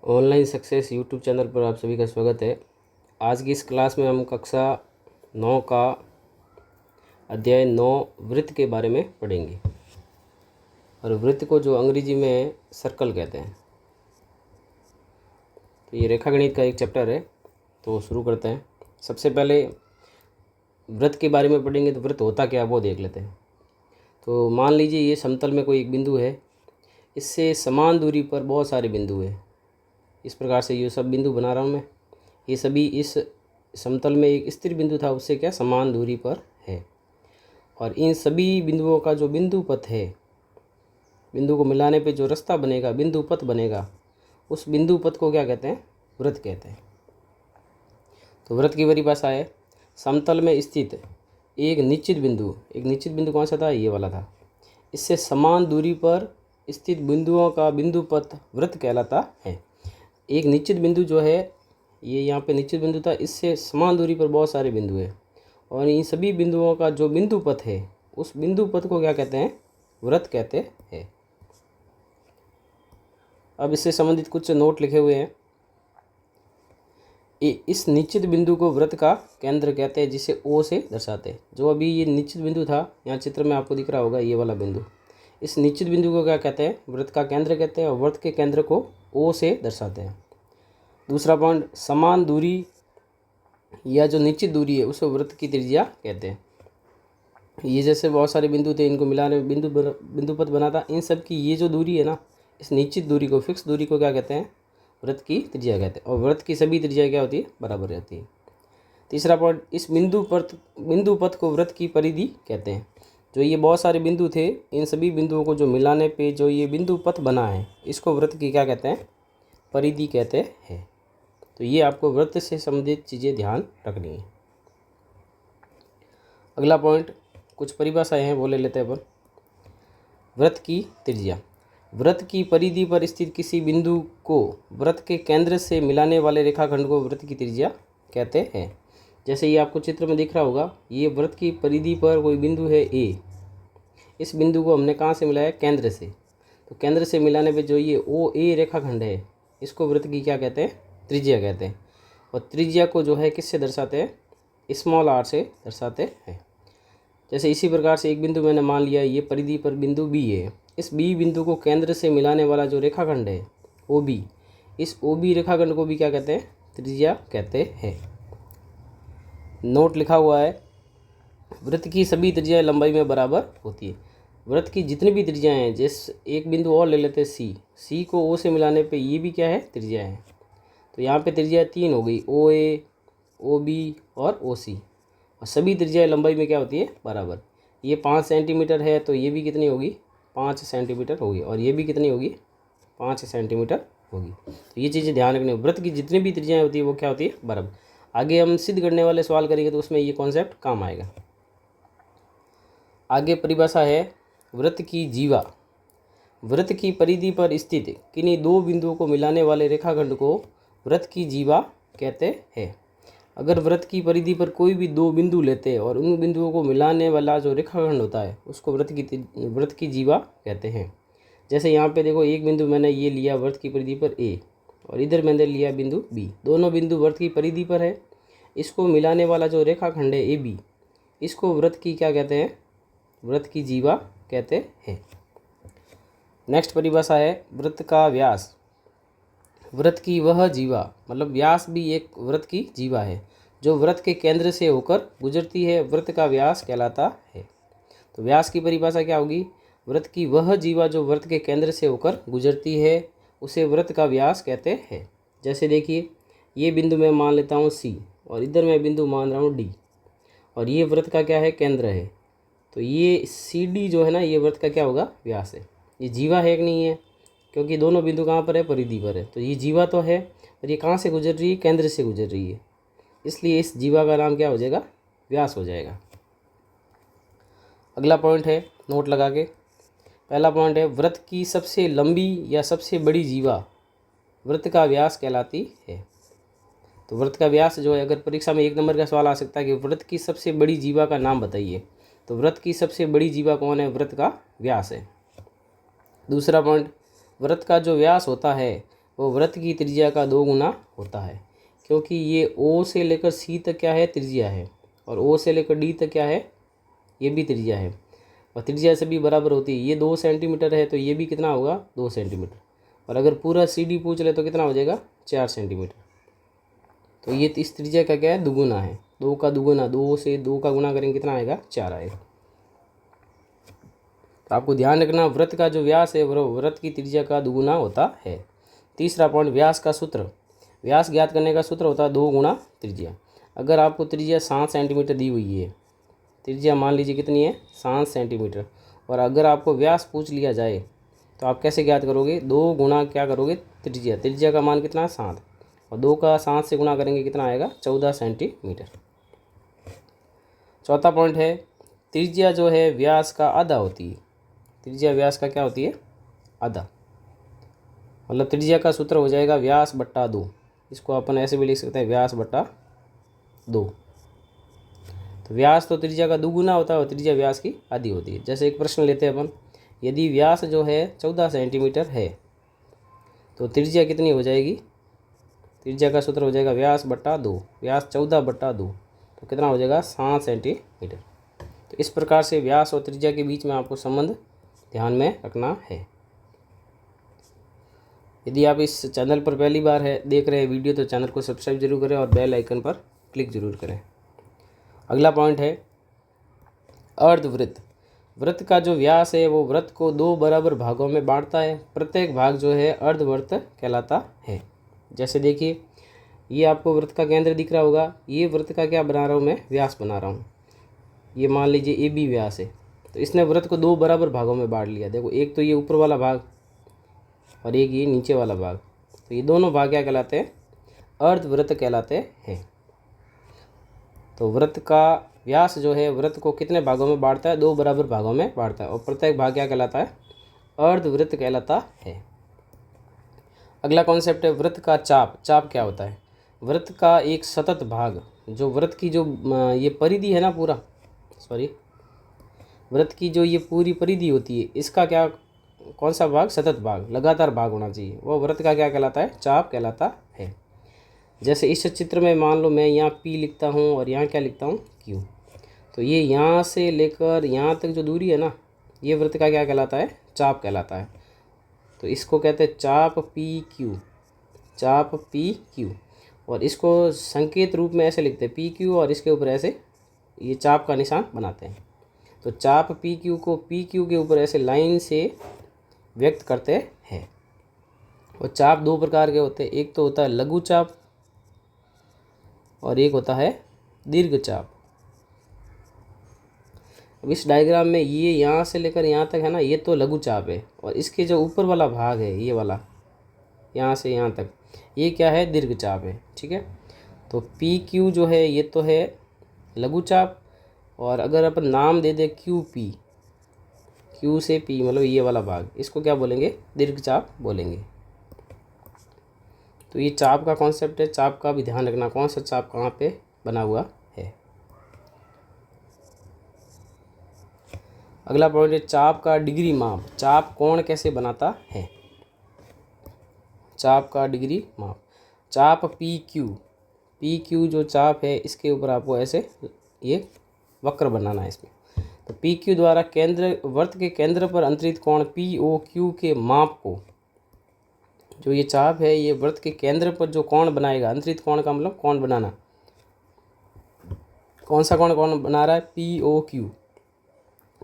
Online success YouTube channel पर आप सभी का स्वागत है। आज की इस क्लास में हम कक्षा 9 का अध्याय 9 वृत्त के बारे में पढ़ेंगे। और वृत्त को जो अंग्रेजी में सर्कल कहते हैं। तो ये रेखागणित का एक चैप्टर है, तो शुरू करते हैं। सबसे पहले वृत्त के बारे में पढ़ेंगे, तो वृत्त होता क्या वो देख लेते हैं। तो मान लीजिए ये समतल में कोई एक बिंदु है, इससे समान दूरी पर बहुत सारे बिंदु हैं। इस प्रकार से ये सब बिंदु बना रहा हूँ मैं। ये सभी इस समतल में एक स्थिर बिंदु था, उससे क्या समान दूरी पर है। और इन सभी बिंदुओं का जो बिंदु पथ है, बिंदु को मिलाने पे जो रास्ता बनेगा, बिंदु पथ बनेगा, उस बिंदु पथ को क्या कहते हैं? वृत्त कहते हैं। तो वृत्त की परिभाषा है, समतल में स्थित एक निश्चित बिंदु कौन सा था? ये वाला था। इससे समान दूरी पर स्थित बिंदुओं का बिंदु पथ वृत्त कहलाता है। एक निश्चित बिंदु जो है, ये यहाँ पे निश्चित बिंदु था, इससे समान दूरी पर बहुत सारे बिंदु हैं, और इन सभी बिंदुओं का जो बिंदु पथ है, उस बिंदु पथ को क्या कहते हैं? वृत्त कहते हैं। अब इससे संबंधित कुछ नोट लिखे हुए हैं। इस निश्चित बिंदु को वृत्त का केंद्र कहते हैं, जिसे ओ से दर्शाते हैं। जो अभी ये निश्चित बिंदु था, यहाँ चित्र में आपको दिख रहा होगा, ये वाला बिंदु, इस निश्चित बिंदु को क्या कहते हैं? वृत्त का केंद्र कहते हैं, और वृत्त के केंद्र को ओ से दर्शाते हैं। दूसरा पॉइंट, समान दूरी या जो निश्चित दूरी है, उसे वृत्त की त्रिज्या कहते हैं। ये जैसे बहुत सारे बिंदु थे, इनको मिलाने में बिंदु पथ बना था। इन सब की ये जो दूरी है ना, इस निश्चित दूरी को, फिक्स दूरी को क्या कहते हैं? वृत्त की त्रिज्या कहते हैं। और वृत्त की सभी त्रिज्या क्या होती है? बराबर रहती है। तीसरा पॉइंट, इस बिंदु पथ को वृत्त की परिधि कहते हैं। जो ये बहुत सारे बिंदु थे, इन सभी बिंदुओं को जो मिलाने पे जो ये बिंदु पथ बना है, इसको वृत्त की क्या कहते हैं? परिधि कहते हैं। तो ये आपको वृत्त से संबंधित चीज़ें ध्यान रखनी है। अगला पॉइंट, कुछ परिभाषाएं हैं, वो ले लेते हैं अपन। वृत्त की त्रिज्या, वृत्त की परिधि पर स्थित किसी बिंदु को वृत्त के केंद्र से मिलाने वाले रेखाखंड को वृत्त की त्रिज्या कहते हैं। जैसे ये आपको चित्र में दिख रहा होगा, ये वृत्त की परिधि पर कोई बिंदु है ए। इस बिंदु को हमने कहाँ से मिलाया? केंद्र से। तो केंद्र से मिलाने पे जो ये ओ ए रेखाखंड है, इसको वृत्त की क्या कहते हैं? त्रिज्या कहते हैं। और त्रिज्या को जो है किससे दर्शाते हैं? स्मॉल आर से दर्शाते हैं। जैसे इसी प्रकार से एक बिंदु मैंने मान लिया, ये परिधि पर बिंदु बी है। इस बी बिंदु को केंद्र से मिलाने वाला जो रेखाखंड है ओ बी, इस ओ बी रेखाखंड को भी क्या कहते हैं? त्रिज्या कहते हैं। नोट लिखा हुआ है, वृत्त की सभी त्रिज्याएं लंबाई में बराबर होती है। वृत्त की जितनी भी त्रिज्याएं हैं, जैसे एक बिंदु और ले लेते हैं सी को ओ से मिलाने पे ये भी क्या है? त्रिज्या है। तो यहाँ पे त्रिज्या 3 हो गई, ओ ए, ओ बी और ओ सी। और सभी त्रिज्याएं लंबाई में क्या होती है? बराबर। ये 5 सेंटीमीटर है, तो ये भी कितनी होगी? 5 सेंटीमीटर होगी। और ये भी कितनी होगी? 5 सेंटीमीटर होगी। तो ये चीज़ें ध्यान रखनी है। वृत्त की जितनी भी त्रिज्याएं होती है, वो क्या होती है? बराबर। आगे हम सिद्ध करने वाले सवाल करेंगे, तो उसमें ये कॉन्सेप्ट काम आएगा। आगे परिभाषा है, वृत्त की जीवा, वृत्त की परिधि पर स्थित किन्हीं दो बिंदुओं को मिलाने वाले रेखाखंड को वृत्त की जीवा कहते हैं। अगर वृत्त की परिधि पर कोई भी दो बिंदु लेते हैं और उन बिंदुओं को मिलाने वाला जो रेखाखंड होता है, उसको वृत्त की जीवा कहते हैं। जैसे यहाँ पे देखो, एक बिंदु मैंने ये लिया वृत्त की परिधि पर ए, और इधर मैंने लिया बिंदु बी। दोनों बिंदु वृत्त की परिधि पर है। इसको मिलाने वाला जो रेखाखंड है ए बी, इसको वृत्त की क्या कहते हैं? वृत्त की जीवा कहते हैं। नेक्स्ट परिभाषा है, वृत्त का व्यास, वृत्त की वह जीवा, मतलब व्यास भी एक वृत्त की जीवा है जो वृत्त के केंद्र से होकर गुजरती है, वृत्त का व्यास कहलाता है। तो व्यास की परिभाषा क्या होगी? वृत्त की वह जीवा जो वृत्त के केंद्र से होकर गुजरती है, उसे वृत्त का व्यास कहते हैं। जैसे देखिए, ये बिंदु मैं मान लेता हूँ सी, और इधर मैं बिंदु मान रहा हूँ डी, और ये वृत्त का क्या है? केंद्र है। तो ये सी डी जो है ना, ये वृत्त का क्या होगा? व्यास है। ये जीवा है कि नहीं है? क्योंकि दोनों बिंदु कहाँ पर है? परिधि पर है। तो ये जीवा तो है, और ये कहाँ से गुजर रही है? केंद्र से गुजर रही है। इसलिए इस जीवा का नाम क्या हो जाएगा? व्यास हो जाएगा। अगला पॉइंट है, नोट लगा के। पहला पॉइंट है, वृत्त की सबसे लंबी या सबसे बड़ी जीवा वृत्त का व्यास कहलाती है। तो वृत्त का व्यास जो है, अगर परीक्षा में 1 नंबर का सवाल आ सकता है कि वृत्त की सबसे बड़ी जीवा का नाम बताइए, तो वृत्त की सबसे बड़ी जीवा कौन है? वृत्त का व्यास है। दूसरा पॉइंट, वृत्त का जो व्यास होता है वो वृत्त की त्रिज्या का 2 गुना होता है, क्योंकि ये O से लेकर C तक क्या है, त्रिज्या है, और O से लेकर D तक क्या है, ये भी त्रिज्या है, और त्रिज्या सभी बराबर होती है। ये 2 सेंटीमीटर है तो ये भी कितना होगा, 2 सेंटीमीटर, और अगर पूरा CD पूछ ले तो कितना हो जाएगा, 4 सेंटीमीटर। तो ये इस त्रिज्या का क्या है, दुगुना है, 2 का दुगुना, 2 से 2 का गुना करेंगे कितना आएगा, 4 आएगा। तो आपको ध्यान रखना, वृत्त का जो व्यास है वो वृत्त की त्रिज्या का दुगुना होता है। तीसरा पॉइंट, व्यास का सूत्र। व्यास ज्ञात करने का सूत्र होता है 2 गुना त्रिज्या। अगर आपको त्रिज्या 7 सेंटीमीटर दी हुई है, त्रिज्या मान लीजिए कितनी है, 7 सेंटीमीटर, और अगर आपको व्यास पूछ लिया जाए तो आप कैसे ज्ञात करोगे, 2 गुना क्या करोगे, त्रिज्या, त्रिज्या का मान कितना है, 7, और 2 का 7 से गुना करेंगे कितना आएगा, 14 सेंटीमीटर। चौथा पॉइंट है, त्रिज्या जो है व्यास का आधा होती है। त्रिज्या व्यास का क्या होती है, आधा, मतलब त्रिज्या का सूत्र हो जाएगा व्यास बट्टा 2। इसको अपन ऐसे भी लिख सकते हैं, व्यास बट्टा 2। तो व्यास तो त्रिज्या का दुगुना होता है और त्रिज्या व्यास की आधी होती है। जैसे एक प्रश्न लेते हैं अपन, यदि व्यास जो है 14 सेंटीमीटर है तो त्रिज्या कितनी हो जाएगी, त्रिज्या का सूत्र हो जाएगा व्यास बट्टा 2, व्यास 14 बट्टा 2, तो कितना हो जाएगा, 7 सेंटीमीटर। तो इस प्रकार से व्यास और त्रिज्या के बीच में आपको संबंध ध्यान में रखना है। यदि आप इस चैनल पर पहली बार देख रहे हैं वीडियो तो चैनल को सब्सक्राइब जरूर करें और बेल आइकन पर क्लिक जरूर करें। अगला पॉइंट है अर्धवृत्त। वृत्त का जो व्यास है वो वृत्त को 2 बराबर भागों में बांटता है। प्रत्येक भाग जो है अर्धवृत्त कहलाता है। जैसे देखिए, ये आपको वृत्त का केंद्र दिख रहा होगा, ये वृत्त का क्या बना रहा हूँ मैं, व्यास बना रहा हूँ। ये मान लीजिए AB व्यास है, तो इसने वृत्त को 2 बराबर भागों में बांट लिया। देखो, एक तो ये ऊपर वाला भाग और एक ये नीचे वाला भाग, तो ये दोनों भाग क्या कहलाते हैं, अर्धवृत्त कहलाते हैं। तो वृत्त का व्यास जो है वृत्त को कितने भागों में बांटता है, 2 बराबर भागों में बांटता है, और प्रत्येक भाग क्या कहलाता है, अर्धवृत्त कहलाता है। अगला कॉन्सेप्ट है वृत्त का चाप। चाप क्या होता है, वृत्त का एक सतत भाग, जो वृत्त की जो ये परिधि है ना पूरा, वृत्त की जो ये पूरी परिधि होती है, इसका क्या, कौन सा भाग, सतत भाग, लगातार भाग होना चाहिए, वो वृत्त का क्या कहलाता है, चाप कहलाता है। जैसे इस चित्र में मान लो मैं यहाँ P लिखता हूँ और यहाँ क्या लिखता हूँ, Q, तो ये यहाँ से लेकर यहाँ तक जो दूरी है ना, ये वृत्त का क्या कहलाता है, चाप कहलाता है। तो इसको कहते हैं चाप PQ, चाप PQ, और इसको संकेत रूप में ऐसे लिखते हैं PQ, और इसके ऊपर ऐसे ये चाप का निशान बनाते हैं। तो चाप PQ को PQ के ऊपर ऐसे लाइन से व्यक्त करते हैं। और चाप 2 प्रकार के होते हैं, एक तो होता है लघु चाप और एक होता है दीर्घ चाप। अब इस डायग्राम में ये यहाँ से लेकर यहाँ तक है ना, ये तो लघु चाप है, और इसके जो ऊपर वाला भाग है ये वाला, यहाँ से यहाँ तक, ये क्या है, दीर्घ चाप है। ठीक है, तो PQ जो है ये तो है लघु चाप, और अगर अपन नाम दे दे QP, Q से P मतलब ये वाला भाग, इसको क्या बोलेंगे, दीर्घ चाप बोलेंगे। तो ये चाप का कॉन्सेप्ट है। चाप का भी ध्यान रखना, कौन सा चाप कहाँ पे बना हुआ है। अगला पॉइंट है चाप का डिग्री माप। चाप कोण कैसे बनाता है, चाप का डिग्री माप। चाप PQ जो चाप है इसके ऊपर आपको ऐसे ये वक्र बनाना है इसमें। तो PQ द्वारा केंद्र, वृत्त के केंद्र पर अंतरित कोण POQ के माप को, जो ये चाप है ये वृत्त के केंद्र पर जो कोण बनाएगा, अंतरित कोण का मतलब कोण बनाना, कौन सा कोण कौन बना रहा है, POQ।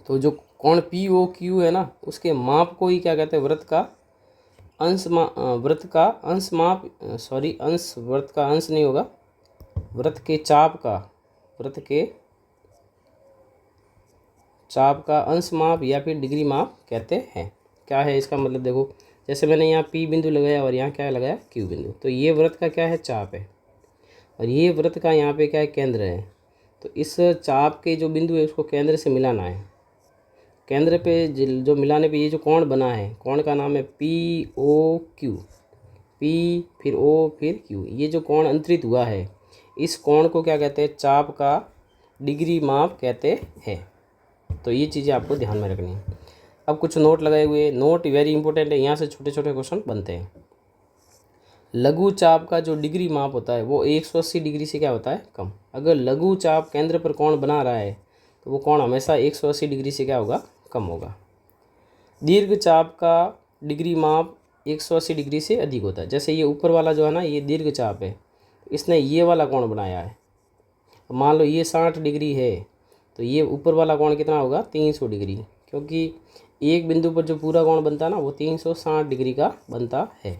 तो जो कोण POQ है ना, उसके माप को ही क्या कहते हैं, वृत्त का अंश माप, वृत्त का अंश नहीं होगा, वृत्त के चाप का, वृत्त के चाप का अंश माप या फिर डिग्री माप कहते हैं। क्या है इसका मतलब, देखो जैसे मैंने यहाँ P बिंदु लगाया और यहाँ क्या लगाया, Q बिंदु, तो ये वृत्त का क्या है, चाप है, और ये वृत्त का यहाँ पे क्या है, केंद्र है। तो इस चाप के जो बिंदु है उसको केंद्र से मिलाना है। केंद्र पे जो मिलाने पे ये जो कोण बना है, कोण का नाम है POQ, P फिर O फिर Q, ये जो कोण अंतरित हुआ है इस कोण को क्या कहते हैं, चाप का डिग्री माप कहते हैं। तो ये चीज़ें आपको ध्यान में रखनी है। अब कुछ नोट लगाए हुए, नोट वेरी इंपॉर्टेंट है, यहाँ से छोटे छोटे क्वेश्चन बनते हैं। लघु चाप का जो डिग्री माप होता है वो 180 डिग्री से क्या होता है, कम। अगर लघु चाप केंद्र पर कोण बना रहा है तो वो कोण हमेशा 180 डिग्री से क्या होगा, कम होगा। दीर्घ चाप का डिग्री माप 180 डिग्री से अधिक होता है। जैसे ये ऊपर वाला जो है ना, ये दीर्घ चाप है, इसने ये वाला कोण बनाया है। मान लो ये 60 डिग्री है तो ये ऊपर वाला कोण कितना होगा, 300 डिग्री, क्योंकि एक बिंदु पर जो पूरा कोण बनता है ना वो 360 डिग्री का बनता है।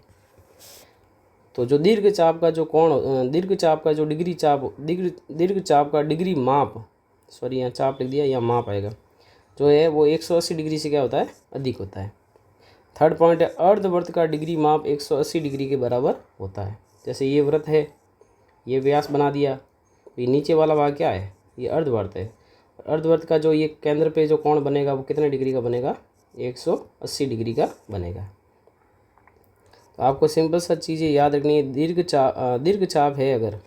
तो जो दीर्घ चाप का जो कोण, दीर्घ चाप का जो डिग्री चाप, दीर्घ चाप का डिग्री माप, सॉरी यहाँ चाप लिख दिया, यहाँ माप आएगा, जो है वो 180 डिग्री से क्या होता है, अधिक होता है। थर्ड पॉइंट है अर्धवृत्त का डिग्री माप 180 डिग्री के बराबर होता है। जैसे ये वृत्त है, ये व्यास बना दिया, तो ये नीचे वाला भाग क्या है, ये अर्धवृत्त है। अर्धवृत्त का जो ये केंद्र पे जो कोण बनेगा वो कितने डिग्री का बनेगा, 180 डिग्री का बनेगा। तो आपको सिंपल सा चीज़ें याद रखनी है। दीर्घ चाप है, अगर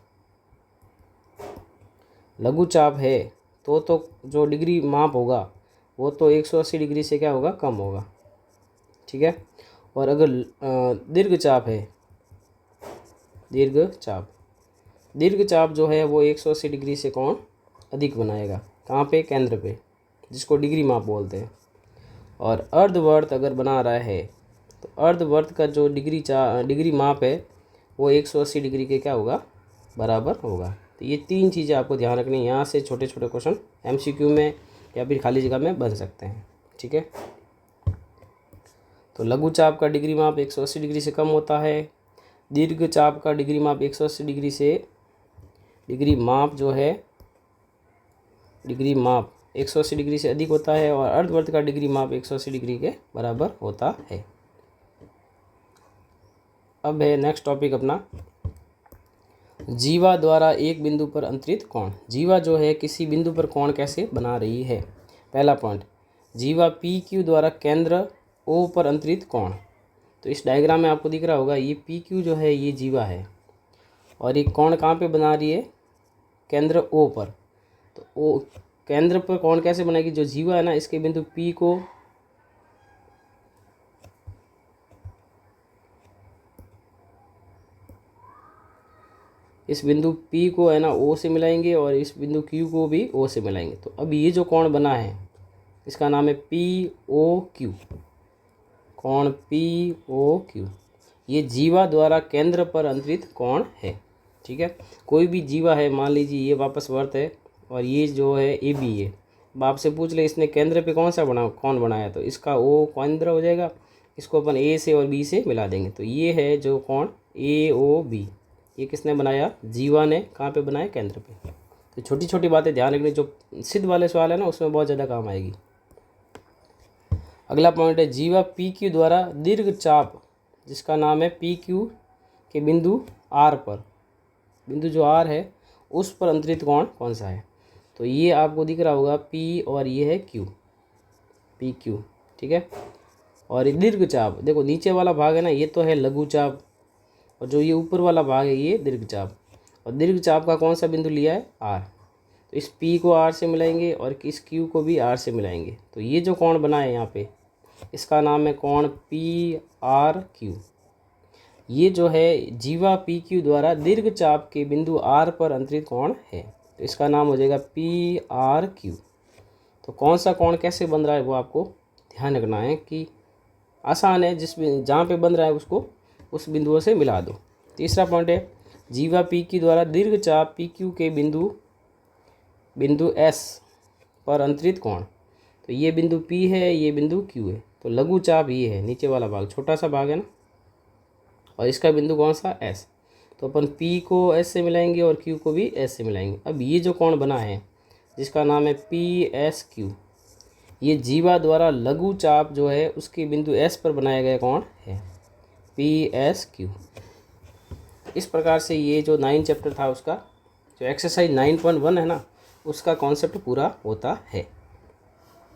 लघु चाप है तो जो डिग्री माप होगा वो तो 180 डिग्री से क्या होगा, कम होगा, ठीक है। और अगर दीर्घ चाप है, दीर्घ चाप जो है वो 180 डिग्री से कोण अधिक बनाएगा। कहाँ पे, केंद्र पे, जिसको डिग्री माप बोलते हैं। और अर्धवर्त अगर बना रहा है तो अर्धवर्त का जो डिग्री माप है वो 180 डिग्री के क्या होगा, बराबर होगा। तो ये तीन चीज़ें आपको ध्यान रखनी है। यहाँ से छोटे छोटे क्वेश्चन MCQ में या फिर खाली जगह में बन सकते हैं, ठीक है। तो लघु चाप का डिग्री माप 180 डिग्री से कम होता है। दीर्घ चाप का डिग्री माप 180 डिग्री से, डिग्री माप जो है, डिग्री माप 180 डिग्री से अधिक होता है। और अर्धवर्त का डिग्री माप 180 डिग्री के बराबर होता है। अब है नेक्स्ट टॉपिक अपना, जीवा द्वारा एक बिंदु पर अंतरित कोण। जीवा जो है किसी बिंदु पर कोण कैसे बना रही है। पहला पॉइंट, जीवा PQ द्वारा केंद्र O पर अंतरित कोण। तो इस डायग्राम में आपको दिख रहा होगा, ये PQ जो है ये जीवा है और ये कोण कहाँ पे बना रही है, केंद्र O पर। तो O केंद्र पर कोण कैसे बनाएगी, जो जीवा है ना इसके बिंदु P को इस बिंदु P को है ना O से मिलाएंगे और इस बिंदु Q को भी O से मिलाएंगे। तो अब ये जो कोण बना है इसका नाम है POQ, कोण POQ। ये जीवा द्वारा केंद्र पर अंतरित कोण है, ठीक है। कोई भी जीवा है, मान लीजिए ये वापस वर्त है और ये जो है AB है। अब आपसे पूछ ले इसने केंद्र पे कौन सा कोण बनाया, तो इसका O केंद्र हो जाएगा। इसको अपन A से और B से मिला देंगे। तो ये है जो कोण AOB, ये किसने बनाया, जीवा ने। कहाँ पे बनाया, केंद्र पे। तो छोटी छोटी बातें ध्यान रखनी, जो सिद्ध वाले सवाल है ना उसमें बहुत ज़्यादा काम आएगी। अगला पॉइंट है, जीवा PQ द्वारा दीर्घ चाप जिसका नाम है PQ के बिंदु R पर, बिंदु जो R है उस पर अंतरित कोण कौन सा है। तो ये आपको दिख रहा होगा P और ये है Q, PQ, ठीक है। और ये दीर्घ चाप, देखो नीचे वाला भाग है ना ये तो है लघु चाप और जो ये ऊपर वाला भाग है ये दीर्घ चाप। और दीर्घ चाप का कौन सा बिंदु लिया है, R। तो इस P को R से मिलाएंगे और इस Q को भी R से मिलाएंगे। तो ये जो कोण बना है यहाँ पे इसका नाम है कोण PRQ। ये जो है जीवा PQ द्वारा दीर्घ चाप के बिंदु R पर अंतरित कोण है। तो इसका नाम हो जाएगा PRQ। तो कौन सा कोण कैसे बन रहा है वो आपको ध्यान रखना है कि आसान है, जहाँ पे बन रहा है उसको उस बिंदुओं से मिला दो। तीसरा पॉइंट है, जीवा PQ द्वारा दीर्घ चाप PQ के बिंदु S पर अंतरित कोण। तो ये बिंदु P है, ये बिंदु Q है। तो लघु चाप ये है, नीचे वाला भाग, छोटा सा भाग है ना, और इसका बिंदु कौन सा, S। तो अपन P को S से मिलाएंगे और Q को भी S से मिलाएंगे। अब ये जो कोण बना है जिसका नाम है PSQ, ये जीवा द्वारा लघु चाप जो है उसके बिंदु S पर बनाया गया कोण है, PSQ। इस प्रकार से ये जो 9 चैप्टर था उसका जो एक्सरसाइज 9.1 है ना उसका कॉन्सेप्ट पूरा होता है।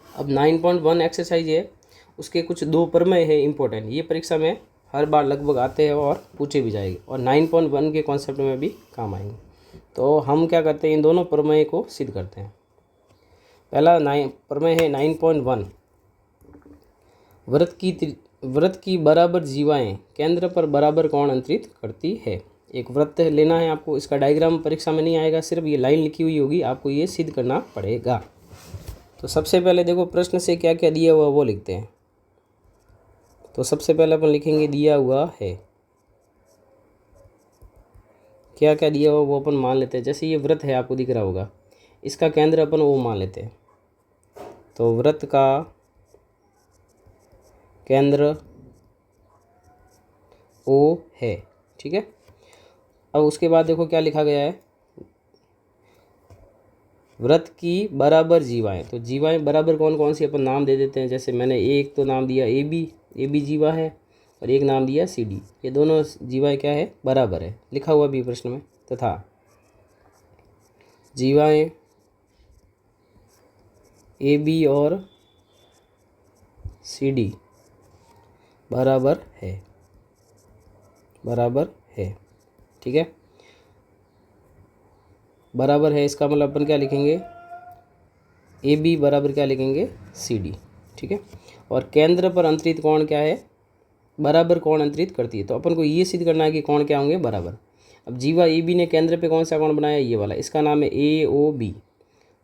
अब 9.1 एक्सरसाइज है, उसके कुछ 2 प्रमेय है इम्पोर्टेंट, ये परीक्षा में हर बार लगभग आते हैं और पूछे भी जाएंगे और 9.1 के कॉन्सेप्ट में भी काम आएंगे। तो हम क्या करते हैं, इन दोनों प्रमेय को सिद्ध करते हैं। पहला प्रमेय है 9.1, वृत्त की बराबर जीवाएं केंद्र पर बराबर कोण अंतरित करती है। एक वृत्त लेना है आपको, इसका डायग्राम परीक्षा में नहीं आएगा, सिर्फ ये लाइन लिखी हुई होगी, आपको ये सिद्ध करना पड़ेगा। तो सबसे पहले देखो प्रश्न से क्या क्या दिया हुआ वो लिखते हैं। तो सबसे पहले अपन लिखेंगे दिया हुआ है, क्या क्या दिया हुआ वो अपन मान लेते हैं। जैसे ये वृत्त है आपको दिख रहा होगा, इसका केंद्र अपन ओ मान लेते हैं। तो वृत्त का केंद्र ओ है, ठीक है। अब उसके बाद देखो क्या लिखा गया है, वृत्त की बराबर जीवाएं। तो जीवाएं बराबर कौन कौन सी अपन नाम दे देते हैं। जैसे मैंने एक तो नाम दिया ए बी जीवा है, और एक नाम दिया सी डी। ये दोनों जीवाएं क्या है, बराबर है, लिखा हुआ भी प्रश्न में। तथा जीवाएं ए बी और सी डी बराबर है, बराबर है, ठीक है। बराबर है इसका मतलब अपन क्या लिखेंगे, ए बी बराबर क्या लिखेंगे, सी डी, ठीक है। और केंद्र पर अंतरित कोण क्या है, बराबर कोण अंतरित करती है। तो अपन को ये सिद्ध करना है कि कोण क्या होंगे, बराबर। अब जीवा ए बी ने केंद्र पे कौन सा कोण बनाया, ये वाला, इसका नाम है ए ओ बी।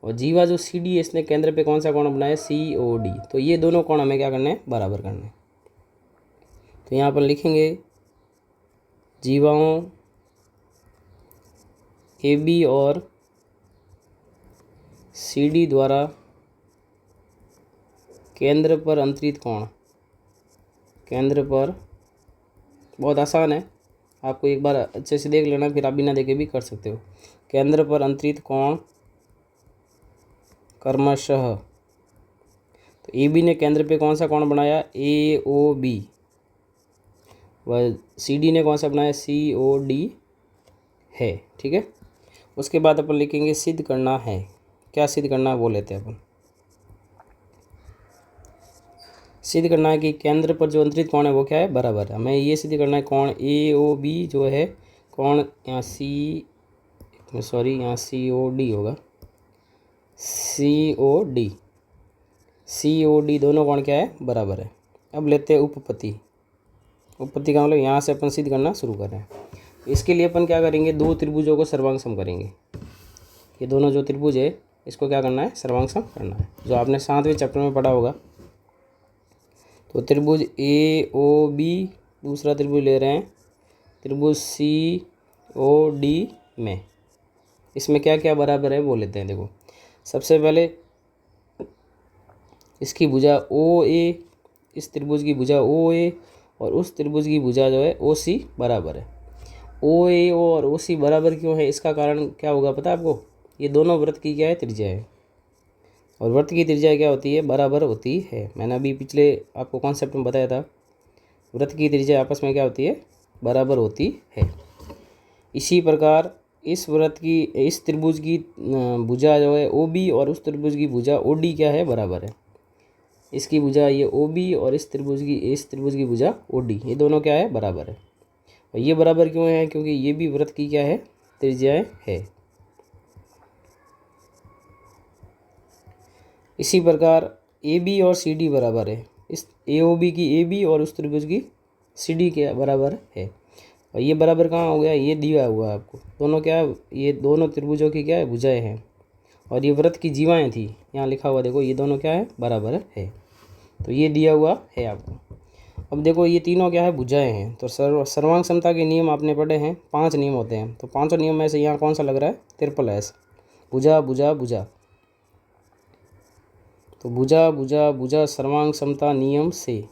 और जीवा जो सी डी है इसने केंद्र पे कौन सा कोण बनाया, सी ओ डी। तो ये दोनों कोण हमें क्या करने हैं, बराबर करने हैं। तो यहाँ पर लिखेंगे जीवाओं ए बी और सी डी द्वारा केंद्र पर अंतरित कोण, केंद्र पर, बहुत आसान है, आपको एक बार अच्छे से देख लेना, फिर आप बिना देखे भी कर सकते हो। केंद्र पर अंतरित कोण क्रमशः, तो ए बी ने केंद्र पे कौन सा कोण बनाया, ए ओ बी, वह सी डी ने कौन सा बनाया, सी ओ डी है, ठीक है। उसके बाद अपन लिखेंगे सिद्ध करना है। क्या सिद्ध करना है वो लेते हैं अपन। सिद्ध करना है कि केंद्र पर जो अंतरित कोण है वो क्या है, बराबर है। हमें ये सिद्ध करना है कोण ए ओ बी जो है, कोण यहाँ यहाँ सी ओ डी होगा, सी ओ डी दोनों कोण क्या है, बराबर है। अब लेते हैं उपपत्ति। उपपत्ति का मतलब यहाँ से अपन सिद्ध करना शुरू कर रहे हैं। इसके लिए अपन क्या करेंगे, दो त्रिभुजों को सर्वांग सम करेंगे। ये दोनों जो त्रिभुज है इसको क्या करना है, सर्वांग सम करना है, जो आपने 7वें चैप्टर में पढ़ा होगा। तो त्रिभुज ए ओ बी, दूसरा त्रिभुज ले रहे हैं त्रिभुज सी ओ डी में, इसमें क्या क्या बराबर है वो लेते हैं। देखो सबसे पहले इसकी भुजा ओ ए, इस त्रिभुज की भुजा ओ ए और उस त्रिभुज की भुजा जो है ओ सी बराबर है। ओ ए और ओ सी बराबर क्यों है, इसका कारण क्या होगा पता है आपको, ये दोनों वृत्त की क्या है, त्रिज्या है। और वृत्त की त्रिज्या क्या होती है, बराबर होती है। मैंने अभी पिछले आपको कॉन्सेप्ट में बताया था, वृत्त की त्रिज्या आपस में क्या होती है, बराबर होती है। इसी प्रकार इस वृत्त की, इस त्रिभुज की भुजा जो है ओ बी और उस त्रिभुज की भुजा ओ डी क्या है, बराबर है। इसकी भुजा ये ओ बी और इस त्रिभुज की भुजा ओ डी, ये दोनों क्या है, बराबर है। और ये बराबर क्यों है, क्योंकि ये भी वृत्त की क्या है, त्रिज्याएं है। इसी प्रकार ए बी और सी डी बराबर है, इस ए ओ बी की ए बी और उस त्रिभुज की सी डी के बराबर है। और ये बराबर कहाँ हो गया, ये दिया हुआ है आपको, दोनों क्या, ये दोनों त्रिभुजों की क्या है, भुजाएं हैं। और ये वृत्त की जीवाएं थी, यहाँ लिखा हुआ देखो, ये दोनों क्या है, बराबर है। तो ये दिया हुआ है आपको। अब देखो ये तीनों क्या है, भुजाएं हैं। तो सर्वांग समता के नियम आपने पढ़े हैं, 5 नियम होते हैं। तो 5 नियम में से यहाँ कौन सा लग रहा है, ट्रिपल एस, भुजा भुजा भुजा। तो भुजा भुजा भुजा सर्वांग समता नियम से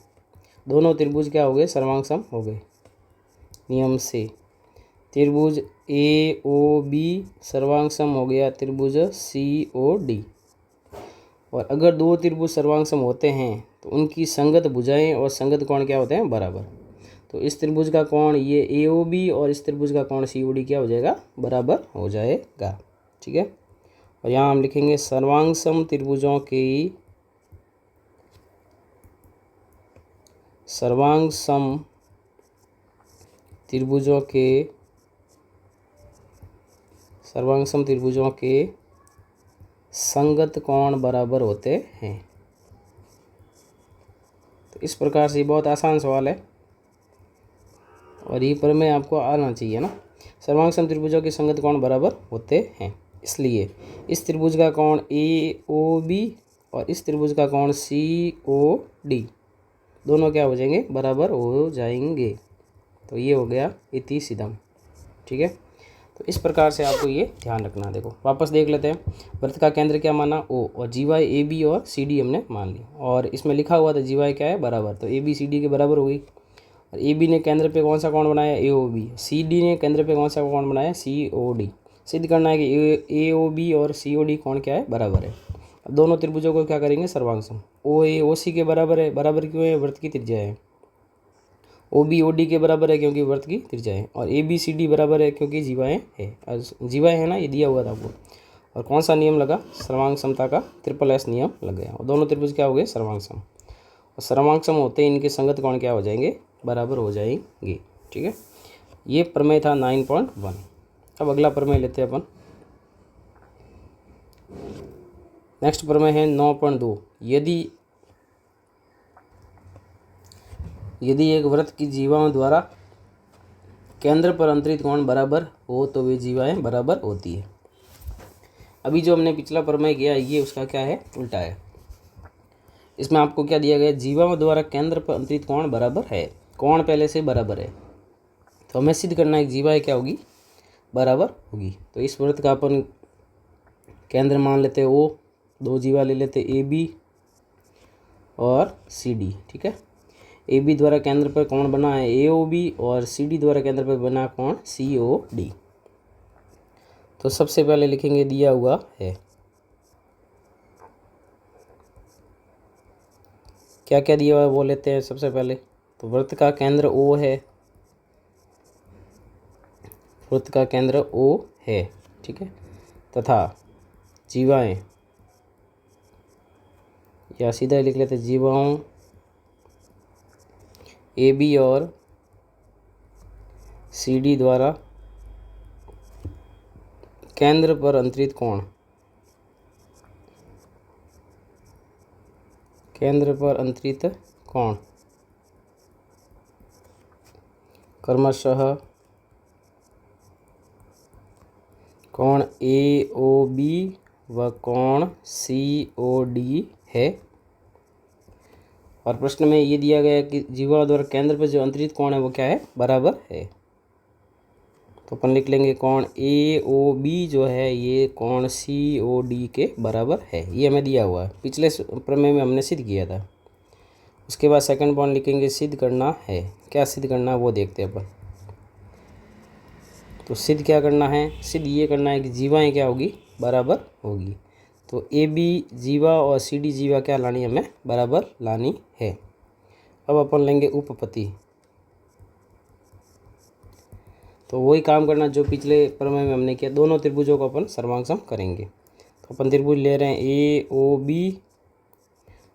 दोनों त्रिभुज क्या हो गए, सर्वांग सम हो गए नियम से। त्रिभुज ए ओ बी सर्वांग सम हो गया त्रिभुज सी ओ डी। और अगर दो त्रिभुज सर्वांग सम होते हैं तो उनकी संगत भुजाएं और संगत कोण क्या होते हैं, बराबर। तो इस त्रिभुज का कोण ये ए ओ बी और इस त्रिभुज का कोण सी ओ डी क्या हो जाएगा, बराबर हो जाएगा, ठीक है। और यहाँ हम लिखेंगे सर्वांग सम त्रिभुजों की, सर्वांग सम त्रिभुजों के संगत कोण बराबर होते हैं। तो इस प्रकार से बहुत आसान सवाल है और ये प्रमेय आपको आना चाहिए ना। सर्वांग सम त्रिभुजों के संगत कोण बराबर होते हैं, इसलिए इस त्रिभुज का कोण AOB और इस त्रिभुज का कोण COD दोनों क्या हो जाएंगे, बराबर हो जाएंगे। तो ये हो गया इति सिद्धम। ठीक है, तो इस प्रकार से आपको ये ध्यान रखना। देखो वापस देख लेते हैं। वृत्त का केंद्र क्या माना, O, और जीवाएँ AB और CD हमने मान ली, और इसमें लिखा हुआ था जीवाएँ क्या है, बराबर, तो AB CD के बराबर हो गई। और AB ने केंद्र पे कौन सा कोण बनाया, AOB। CD ने केंद्र पे कौन सा कोण बनाया, COD। सिद्ध करना है कि AOB और COD कोण क्या है, बराबर है। अब दोनों त्रिभुजों को क्या करेंगे, सर्वांग सम। OA OC के बराबर है, बराबर क्यों है, वृत्त की त्रिज्या है। OB OD के बराबर है क्योंकि वृत्त की त्रिज्या है। और AB CD बराबर है क्योंकि जीवाएँ है, जीवाएँ है ना, ये दिया हुआ था आपको। और कौन सा नियम लगा, सर्वांग समता का SSS नियम लग गया, और दोनों त्रिभुज क्या हो गए, सर्वांग सम। और सर्वांग सम होते ही इनके संगत कोण क्या हो जाएंगे, बराबर हो जाएंगे। ठीक है, ये प्रमेय था 9.1। अब अगला प्रमेय लेते हैं अपन। नेक्स्ट प्रमेय है 9.2। यदि एक वृत्त की जीवाओं द्वारा केंद्र पर अंतरित कोण बराबर हो तो वे जीवाएं बराबर होती है। अभी जो हमने पिछला प्रमेय किया ये उसका क्या है, उल्टा है। इसमें आपको क्या दिया गया, जीवाओं द्वारा केंद्र पर अंतरित कोण बराबर है, कोण पहले से बराबर है, तो हमें सिद्ध करना है कि जीवाएं क्या होगी, बराबर होगी। तो इस वृत्त का अपन केंद्र मान लेते हैं O, दो जीवा ले लेते AB और CD। ठीक है, AB द्वारा केंद्र पर कोण बना है AOB और CD द्वारा केंद्र पर बना कोण COD। तो सबसे पहले लिखेंगे दिया हुआ है, क्या क्या दिया हुआ है वो लेते हैं सबसे पहले। तो वृत्त का केंद्र O है, वृत्त का केंद्र O है, ठीक है, तथा जीवाएं, या सीधा लिख लेते जीवाओं AB और CD द्वारा केंद्र पर अंतरित कोण, केंद्र पर अंतरित कोण क्रमशः कोण AOB व कोण COD है। और प्रश्न में ये दिया गया है कि जीवा द्वारा केंद्र पर जो अंतरित कोण है वो क्या है, बराबर है। तो अपन लिख लेंगे कोण AOB जो है ये कोण COD के बराबर है, ये हमें दिया हुआ है, पिछले प्रमेय में हमने सिद्ध किया था। उसके बाद सेकंड पॉइंट लिखेंगे सिद्ध करना है, क्या सिद्ध करना है वो देखते हैं अपन। तो सिद्ध क्या करना है, सिद्ध ये करना है कि जीवाएँ क्या होगी, बराबर होगी। तो AB जीवा और CD जीवा क्या लानी है, हमें बराबर लानी है। अब अपन लेंगे उपपत्ति, तो वही काम करना जो पिछले प्रमेय में हमने किया, दोनों त्रिभुजों को अपन सर्वांग सम करेंगे। तो अपन त्रिभुज ले रहे हैं AOB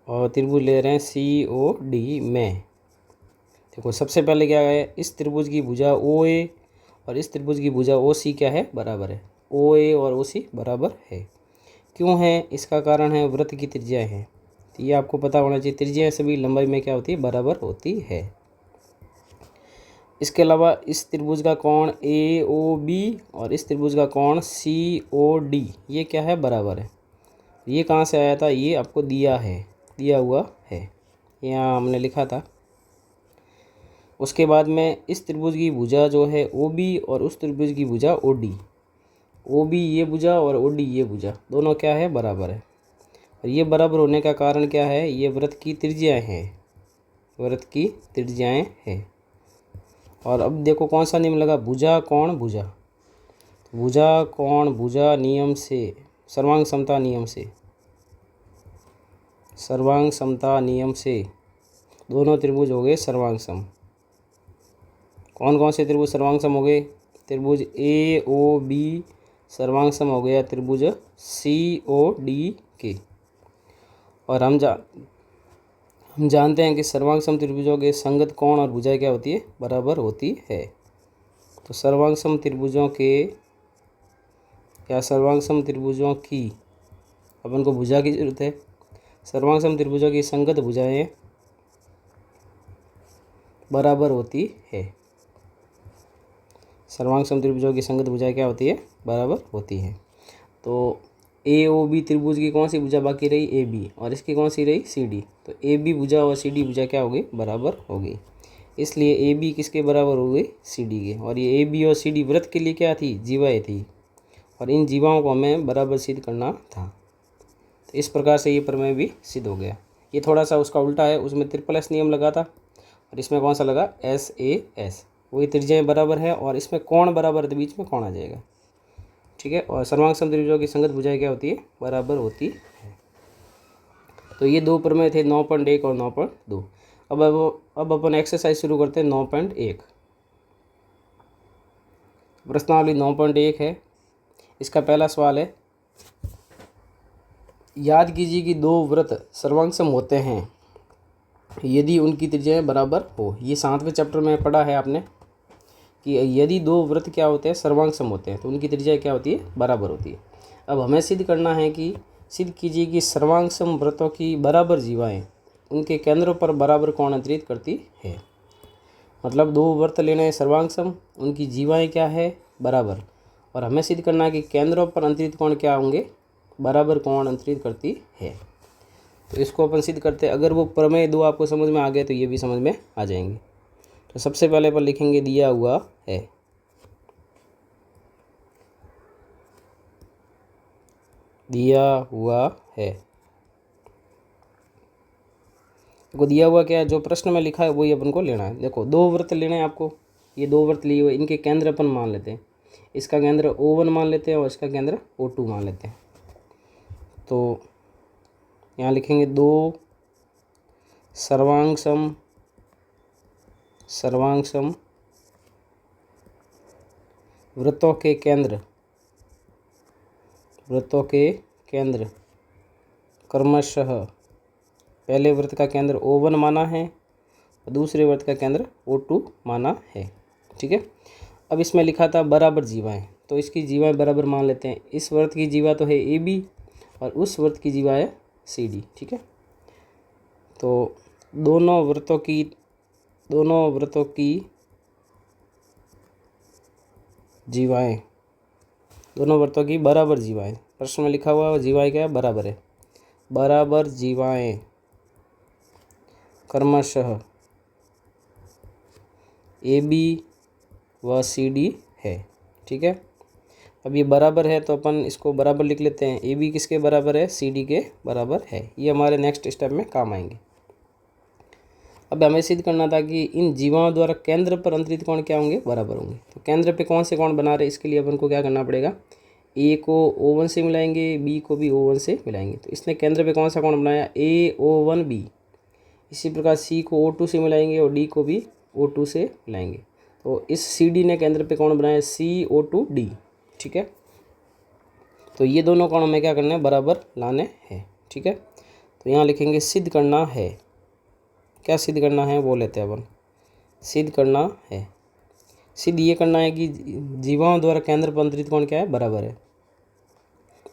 और त्रिभुज ले रहे हैं COD में। देखो सबसे पहले क्या है, इस त्रिभुज की भुजा OA और इस त्रिभुज की भुजा OC क्या है, बराबर है। OA और OC बराबर है, क्यों है, इसका कारण है वृत्त की त्रिज्या है। तो ये आपको पता होना चाहिए, त्रिज्या सभी लंबाई में क्या होती है, बराबर होती है। इसके अलावा इस त्रिभुज का कोण AOB और इस त्रिभुज का कोण COD ये क्या है, बराबर है। ये कहाँ से आया था, ये आपको दिया है, दिया हुआ है, यहाँ हमने लिखा था। उसके बाद में इस त्रिभुज की भुजा जो है OB और उस त्रिभुज की भुजा OD, OB ये भुजा और OD ये भुजा दोनों क्या है, बराबर है। और ये बराबर होने का कारण क्या है, ये वृत्त की त्रिज्याएँ हैं, वृत्त की त्रिज्याएँ हैं। और अब देखो कौन सा नियम लगा, भुजा कोण भुजा, भुजा कोण भुजा नियम से, सर्वांग समता नियम से, सर्वांग समता नियम से दोनों त्रिभुज हो गए सर्वांग सम। कौन कौन से त्रिभुज सर्वांग सम हो गए, त्रिभुज AOB सर्वांग सम हो गया त्रिभुज COD के। और हम जानते हैं कि सर्वांग सम त्रिभुजों के संगत कोण और भुजाएं क्या होती है, बराबर होती है। तो सर्वांग सम त्रिभुजों के या सर्वांग सम त्रिभुजों की अपन को भुजा की जरूरत है। सर्वांग सम त्रिभुजों की संगत भुजाएं बराबर होती है। सर्वांग समत्रिभुजों की संगत भुजाएं क्या होती है? बराबर होती है। तो ए ओ बी त्रिभुज की कौन सी भुजा बाकी रही? ए बी, और इसकी कौन सी रही? C D. तो ए बी भुजा और सी डी भुजा क्या हो गई? बराबर हो गई। इसलिए ए बी किसके बराबर हो गई? सी डी के। और ये ए बी और सी डी वृत्त के लिए क्या थी? जीवाएँ थी, और इन जीवाओं को हमें बराबर सिद्ध करना था। तो इस प्रकार से ये प्रमेय भी सिद्ध हो गया। ये थोड़ा सा उसका उल्टा है, उसमें ट्रिपल एस नियम लगा था, और इसमें कौन सा लगा? S A S. वही त्रिज्याएँ बराबर है, और इसमें कोण बराबर है, बीच में कोण आ जाएगा। ठीक है। और सर्वांग समत्रिभुजों की संगत भुजाएं क्या होती है? बराबर होती है। तो ये दो प्रमेय थे, 9.1 और 9.2। अब अपन एक्सरसाइज शुरू करते हैं 9.1। प्रश्नावली 9.1 है। इसका पहला सवाल है, याद कीजिए कि दो वृत्त सर्वांगसम होते हैं यदि उनकी त्रिज्याएं बराबर हो। ये 7वें चैप्टर में पढ़ा है आपने कि यदि दो वृत्त क्या होते हैं? सर्वांगसम होते हैं, तो उनकी त्रिज्या क्या होती है? बराबर होती है। अब हमें सिद्ध करना है कि सिद्ध कीजिए कि सर्वांगसम वृत्तों की बराबर जीवाएं उनके केंद्रों पर बराबर कोण अंतरित करती है। मतलब दो वृत्त लेने सर्वांगसम, उनकी जीवाएं क्या है? बराबर, और हमें सिद्ध करना है कि केंद्रों पर अंतरित कोण क्या होंगे? बराबर कोण अंतरित करती है। तो इसको अपन सिद्ध करते हैं। अगर वो प्रमेय दो आपको समझ में आ गए तो ये भी समझ में आ जाएंगे। तो सबसे पहले अपन लिखेंगे दिया हुआ है। दिया हुआ है। देखो दिया हुआ क्या है? जो प्रश्न में लिखा है वही अपन को लेना है। देखो दो वृत्त लेने हैं आपको। ये दो वृत्त लिए हुए, इनके केंद्र अपन मान लेते हैं। इसका केंद्र O1 मान लेते हैं और इसका केंद्र O2 मान लेते हैं। तो यहाँ लिखेंगे दो सर्वांगसम वृत्तों के केंद्र क्रमशः पहले वृत्त का केंद्र O1 माना है और दूसरे वृत्त का केंद्र O2 माना है। ठीक है। अब इसमें लिखा था बराबर जीवाएं, तो इसकी जीवाएं बराबर मान लेते हैं। इस वृत्त की जीवा तो है AB और उस वृत्त की जीवा है CD। ठीक है। तो दोनों वृत्तों की जीवाएं, दोनों वृत्तों की बराबर जीवाएं। प्रश्न में लिखा हुआ जीवाएं क्या है? बराबर है। बराबर जीवाएं क्रमशः AB व CD है। ठीक है। अब ये बराबर है तो अपन इसको बराबर लिख लेते हैं। AB किसके बराबर है? CD के बराबर है। ये हमारे नेक्स्ट स्टेप में काम आएंगे। अब हमें सिद्ध करना था कि इन जीवाओं द्वारा केंद्र पर अंतरित कोण क्या होंगे? बराबर होंगे। तो केंद्र पे कौन से कोण बना रहे? इसके लिए अपन को क्या करना पड़ेगा? A को O1 से मिलाएंगे, B को भी O1 से मिलाएंगे। तो इसने केंद्र पे कौन सा कोण बनाया? AO1B। इसी प्रकार C को O2 से मिलाएंगे और D को भी O2 से मिलाएंगे। तो इस CD ने केंद्र पे कोण बनाया? CO2D। ठीक है। तो ये दोनों कोण हमें क्या करना है? बराबर लाने हैं। ठीक है। तो यहाँ लिखेंगे सिद्ध करना है। क्या सिद्ध करना है वो लेते हैं अपन। सिद्ध करना है, सिद्ध ये करना है कि जीवाओं द्वारा केंद्र पर अंतरित कोण क्या है? बराबर है।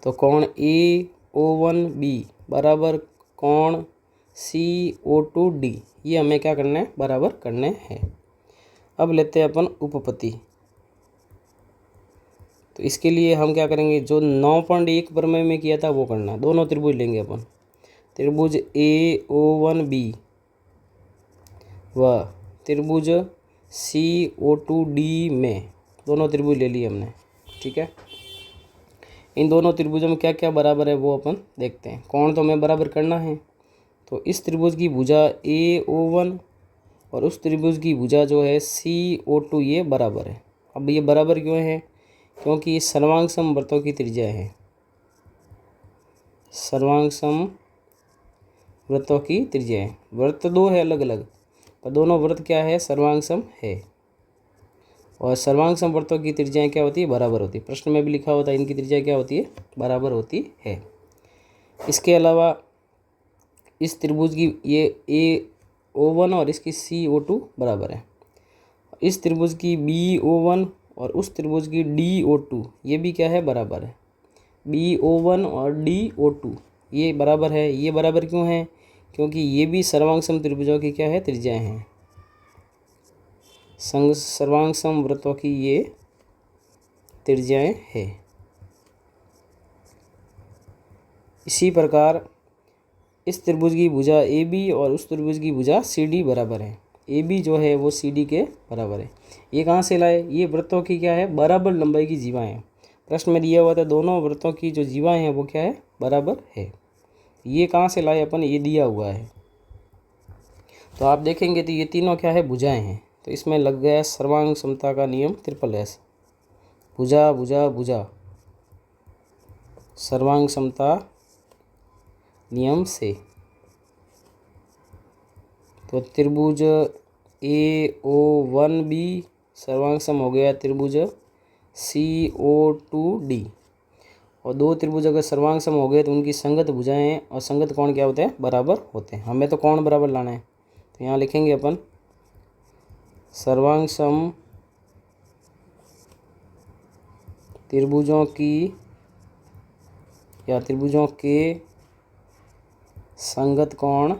तो कोण AO1B बराबर कोण CO2D, ये हमें क्या करना है? बराबर करने हैं। अब लेते हैं अपन उपपत्ति। तो इसके लिए हम क्या करेंगे? जो 9.1 प्रमेय में किया था वो करना है। दोनों त्रिभुज लेंगे अपन। त्रिभुज AO1B व त्रिभुज CO2D में दोनों त्रिभुज ले लिए हमने। ठीक है। इन दोनों त्रिभुजों में क्या क्या बराबर है वो अपन देखते हैं। कोण तो हमें बराबर करना है। तो इस त्रिभुज की भुजा AO1 और उस त्रिभुज की भुजा जो है CO2 ये बराबर है। अब ये बराबर क्यों है? क्योंकि ये सर्वांगसम वृत्तों की त्रिज्या है। सर्वांगसम वृत्तों की त्रिज्या है। वृत्त दो है अलग अलग, पर दोनों वृत्त क्या है? सर्वांगसम है। और सर्वांगसम वृत्तों की त्रिज्याएं क्या होती है? बराबर होती है। प्रश्न में भी लिखा होता है इनकी त्रिज्या क्या होती है? बराबर होती है। इसके अलावा इस त्रिभुज की ये AO1 और इसकी CO2 बराबर है। इस त्रिभुज की BO1 और उस त्रिभुज की DO2 ये भी क्या है? बराबर है। BO1 और DO2 ये बराबर है। ये बराबर क्यों है? क्योंकि ये भी सर्वांगसम त्रिभुजों की क्या है? त्रिज्याएं हैं। सर्वांग सम वृत्तों की ये त्रिज्याएं हैं। इसी प्रकार इस त्रिभुज की भुजा ए बी और उस त्रिभुज की भुजा सी डी बराबर है। ए बी जो है वो सी डी के बराबर है। ये कहाँ से लाए? ये वृत्तों की क्या है? बराबर लंबाई की जीवाएं हैं। प्रश्न में दिया हुआ था दोनों वृत्तों की जो जीवाएं हैं वो क्या है? बराबर है। ये कहाँ से लाए अपन? ये दिया हुआ है। तो आप देखेंगे तो ये तीनों क्या है? भुजाएं हैं। तो इसमें लग गया सर्वांग समता का नियम SSS। भुजा भुजा भुजा सर्वांग समता नियम से। तो त्रिभुज AO1B सर्वांग सम हो गया त्रिभुज CO2D। और दो त्रिभुज अगर सर्वांग सम हो गए तो उनकी संगत भुजाएं और संगत कोण क्या होते हैं? बराबर होते हैं। हमें तो कोण बराबर लाना है, तो यहाँ लिखेंगे अपन सर्वांग सम त्रिभुजों की या त्रिभुजों के संगत कोण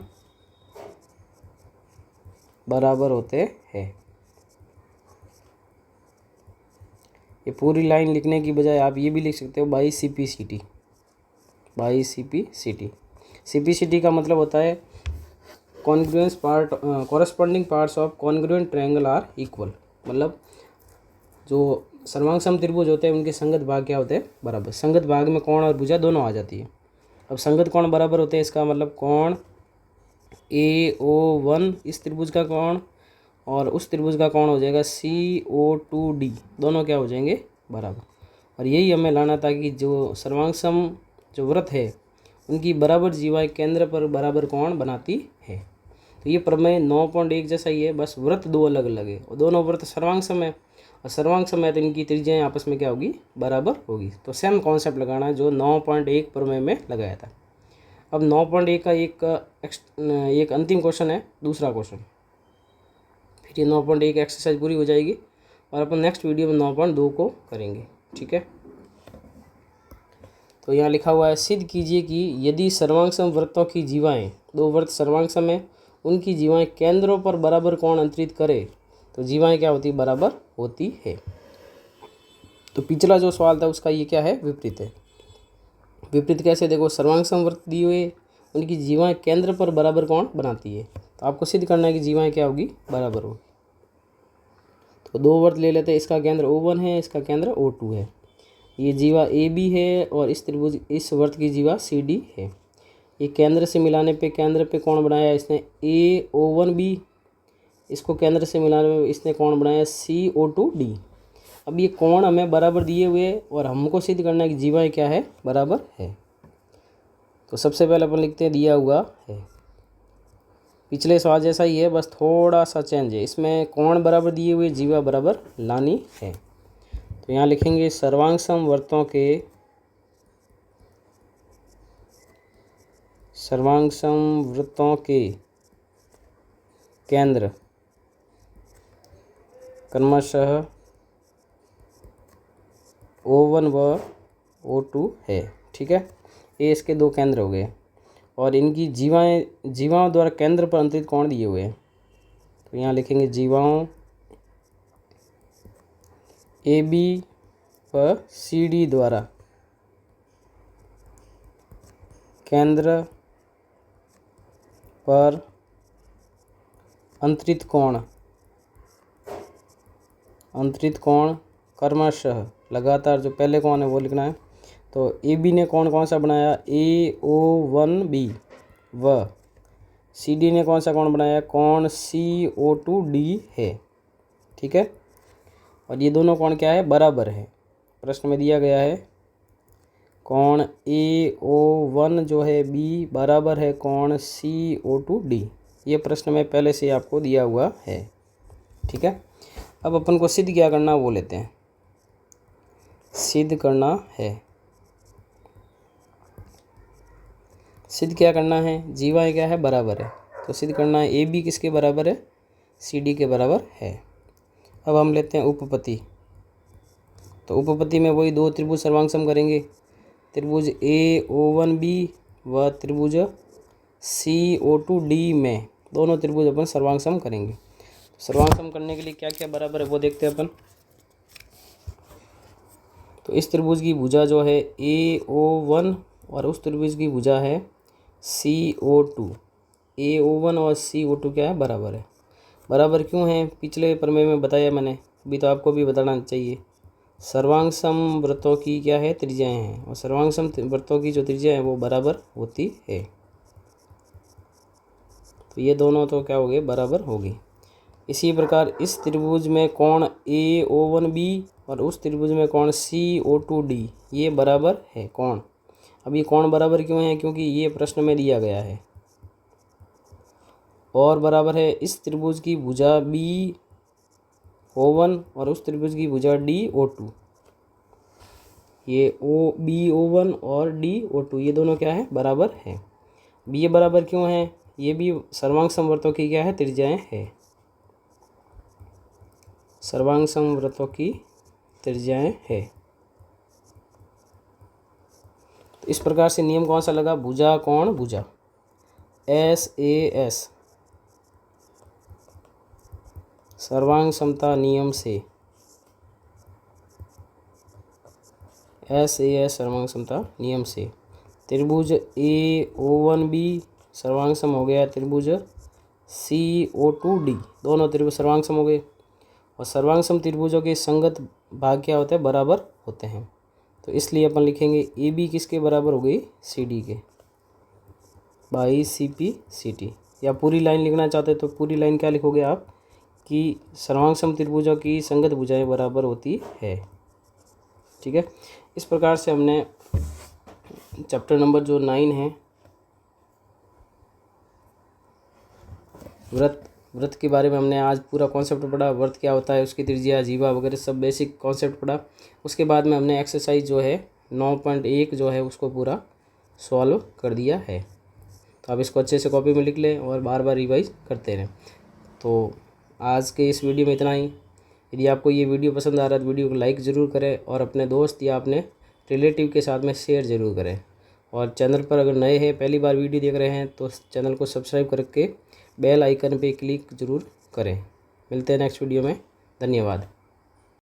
बराबर होते हैं। ये पूरी लाइन लिखने की बजाय आप ये भी लिख सकते हो by CPCT। By CPCT। CPCT का मतलब होता है congruence part, corresponding parts of congruent triangle are equal. मतलब जो सर्वांग सम त्रिभुज होते हैं उनके संगत भाग क्या होते हैं? बराबर। संगत भाग में कोण और भुजा दोनों आ जाती है। अब संगत कोण बराबर होते हैं, इसका मतलब कोण AO1 इस त्रिभुज का कोण और उस त्रिभुज का कोण हो जाएगा CO2D, दोनों क्या हो जाएंगे? बराबर। और यही हमें लाना था कि जो सर्वांग सम जो वृत्त है उनकी बराबर जीवाएं केंद्र पर बराबर कोण बनाती है। तो ये प्रमेय 9.1 जैसा ही है, बस वृत्त दो अलग अलग है और दोनों वृत्त सर्वांग सम है। और सर्वांग सम है तो इनकी त्रिज्याएं आपस में क्या होगी? बराबर होगी। तो सेम कॉन्सेप्ट लगाना है जो 9.1 प्रमेय में लगाया था। अब 9.1 का एक अंतिम क्वेश्चन है, दूसरा क्वेश्चन, फिर ये 9.1 एक्सरसाइज पूरी हो जाएगी और अपन नेक्स्ट वीडियो में 9.2 को करेंगे। ठीक है। तो यहाँ लिखा हुआ है सिद्ध कीजिए कि यदि सर्वांग सम वृत्तों की जीवाएं, दो वृत्त सर्वांग सम है, उनकी जीवाएं केंद्रों पर बराबर कोण अंतरित करे तो जीवाएं क्या होती? बराबर होती है। तो पिछला जो सवाल था उसका ये क्या है? विपरीत है। विपरीत कैसे? देखो, सर्वांग सम वृत्त दिए हुए, उनकी जीवाएं केंद्र पर बराबर कोण बनाती है, तो आपको सिद्ध करना है कि जीवाएं क्या होगी? बराबर होगी। तो दो वृत्त ले लेते हैं, इसका केंद्र O1 है, इसका केंद्र O2 है। ये जीवा AB है और इस त्रिभुज इस वृत्त की जीवा CD है। ये केंद्र से मिलाने पे केंद्र पे कोण बनाया इसने AO1B, इसको केंद्र से मिलाने में इसने कोण बनाया CO2D। अब ये कोण हमें बराबर दिए हुए और हमको सिद्ध करना है कि जीवाएं क्या है? बराबर है। तो सबसे पहले अपन लिखते हैं दिया हुआ है। पिछले सवाल जैसा ही है, बस थोड़ा सा चेंज है। इसमें कोण बराबर दिए हुए, जीवा बराबर लानी है। तो यहाँ लिखेंगे सर्वांग सम वृत्तों के केंद्र क्रमशः O1 व O2 है। ठीक है। ये इसके दो केंद्र हो गए और इनकी जीवाओं द्वारा केंद्र पर अंतरित कोण दिए हुए हैं। तो यहाँ लिखेंगे जीवाओं AB व CD द्वारा केंद्र पर अंतरित कोण क्रमशः, लगातार जो पहले कोण है वो लिखना है। तो AB ने कोण कौन सा बनाया? AO1B व CD ने कौन सा कोण बनाया? कोण CO2D है। ठीक है। और ये दोनों कोण क्या है? बराबर है। प्रश्न में दिया गया है कोण AO1 जो है B बराबर है कोण CO2D। ये प्रश्न में पहले से आपको दिया हुआ है। ठीक है। अब अपन को सिद्ध क्या करना वो लेते हैं। सिद्ध करना है, सिद्ध क्या करना है? जीवाएं क्या है? बराबर है। तो सिद्ध करना है AB किसके बराबर है? CD के बराबर है। अब हम लेते हैं उपपत्ति। तो उपपत्ति में वही दो त्रिभुज सर्वांग सम करेंगे, त्रिभुज AO1B व त्रिभुज CO2D में दोनों त्रिभुज अपन सर्वांग सम करेंगे। सर्वांग सम करने के लिए क्या क्या बराबर है वो देखते हैं अपन। तो इस त्रिभुज की भुजा जो है AO1 और उस त्रिभुज की भुजा है CO2। AO1 और CO2 क्या है, बराबर है। बराबर क्यों है, पिछले प्रमेय में बताया मैंने, अभी तो आपको भी बताना चाहिए। सर्वांग सम वृत्तों की क्या है, त्रिज्याएं हैं, और सर्वांग सम वृत्तों की जो त्रिज्या है वो बराबर होती है। तो ये दोनों तो क्या हो गए, बराबर होगी। इसी प्रकार इस त्रिभुज में कोण AO1B और उस त्रिभुज में कोण CO2D ये बराबर है कोण। अब ये कोण बराबर क्यों है, क्योंकि ये प्रश्न में दिया गया है। और बराबर है इस त्रिभुज की भुजा BO1 और उस त्रिभुज की भुजा DO2। ये BO1 और DO2 ये दोनों क्या है, बराबर है। ये बराबर क्यों है, ये भी सर्वांग समवर्तों की क्या है, त्रिज्याएं है। सर्वांग समवर्तों की त्रिज्याएं है। तो इस प्रकार से नियम कौन सा लगा, भुजा कोण भुजा, SAS सर्वांग समता नियम से, SAS सर्वांग समता नियम से त्रिभुज AO1B सर्वांग सम हो गया, त्रिभुज CO2D दोनों त्रिभुज सर्वांग सम हो गए। और सर्वांग सम त्रिभुजों के संगत भाग क्या होते हैं, बराबर होते हैं। तो इसलिए अपन लिखेंगे AB किसके बराबर हो गई, CD के, बाई CP/CT। या पूरी लाइन लिखना चाहते तो पूरी लाइन क्या लिखोगे आप, कि सर्वांग सम त्रिभुजों की संगत भुजाएं बराबर होती है। ठीक है, इस प्रकार से हमने चैप्टर नंबर जो 9 है व्रत के बारे में हमने आज पूरा कॉन्सेप्ट पढ़ा। व्रत क्या होता है, उसकी त्रिज्या, जीवा वगैरह सब बेसिक कॉन्सेप्ट पढ़ा। उसके बाद में हमने एक्सरसाइज जो है 9.1 जो है उसको पूरा सॉल्व कर दिया है। तो आप इसको अच्छे से कॉपी में लिख लें और बार बार रिवाइज करते रहें। तो आज के इस वीडियो में इतना ही। यदि आपको ये वीडियो पसंद आ रहा है तो वीडियो को लाइक ज़रूर करें और अपने दोस्त या अपने रिलेटिव के साथ में शेयर ज़रूर करें। और चैनल पर अगर नए हैं, पहली बार वीडियो देख रहे हैं, तो चैनल को सब्सक्राइब करके बेल आइकन पे क्लिक ज़रूर करें। मिलते हैं नेक्स्ट वीडियो में, धन्यवाद।